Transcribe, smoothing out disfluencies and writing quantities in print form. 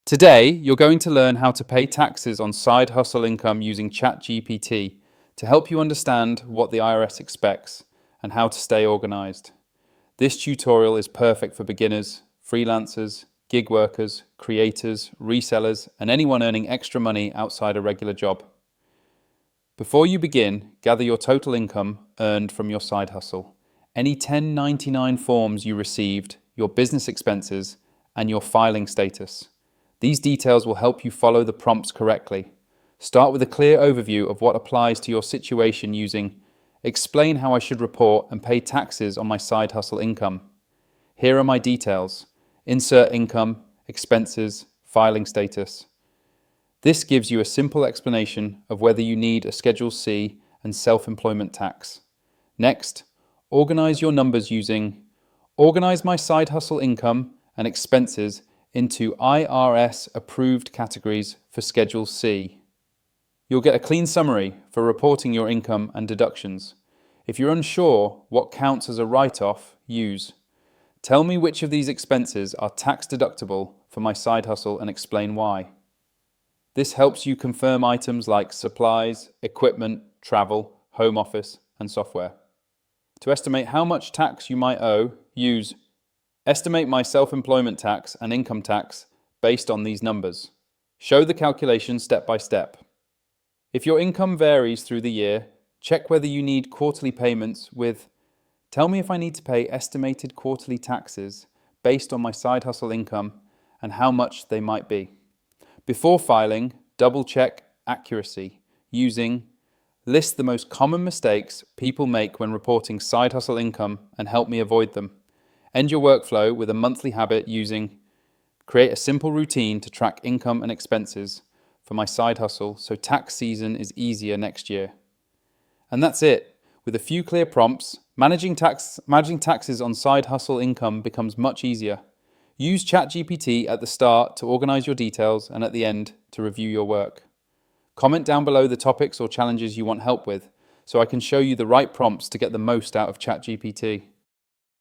Today, you're going to learn how to pay taxes on side hustle income using ChatGPT to help you understand what the IRS expects and how to stay organized. This tutorial is perfect for beginners, freelancers, gig workers, creators, resellers, and anyone earning extra money outside a regular job. Before you begin, gather your total income earned from your side hustle, any 1099 forms you received, your business expenses, and your filing status. These details will help you follow the prompts correctly. Start with a clear overview of what applies to your situation using "Explain how I should report and pay taxes on my side hustle income." Here are my details. Insert income, expenses, filing status. This gives you a simple explanation of whether you need a Schedule C and self-employment tax. Next, organize your numbers using "Organize my side hustle income and expenses into IRS-approved categories for Schedule C." You'll get a clean summary for reporting your income and deductions. If you're unsure what counts as a write-off, use "Tell me which of these expenses are tax deductible for my side hustle and explain why." This helps you confirm items like supplies, equipment, travel, home office, and software. To estimate how much tax you might owe, use "Estimate my self-employment tax and income tax based on these numbers." Show the calculation step by step. If your income varies through the year, check whether you need quarterly payments with "Tell me if I need to pay estimated quarterly taxes based on my side hustle income and how much they might be." Before filing, double-check accuracy using "List the most common mistakes people make when reporting side hustle income and help me avoid them." End your workflow with a monthly habit using "Create a simple routine to track income and expenses for my side hustle so tax season is easier next year." And that's it. With a few clear prompts, managing taxes on side hustle income becomes much easier. Use ChatGPT at the start to organize your details and at the end to review your work. Comment down below the topics or challenges you want help with so I can show you the right prompts to get the most out of ChatGPT.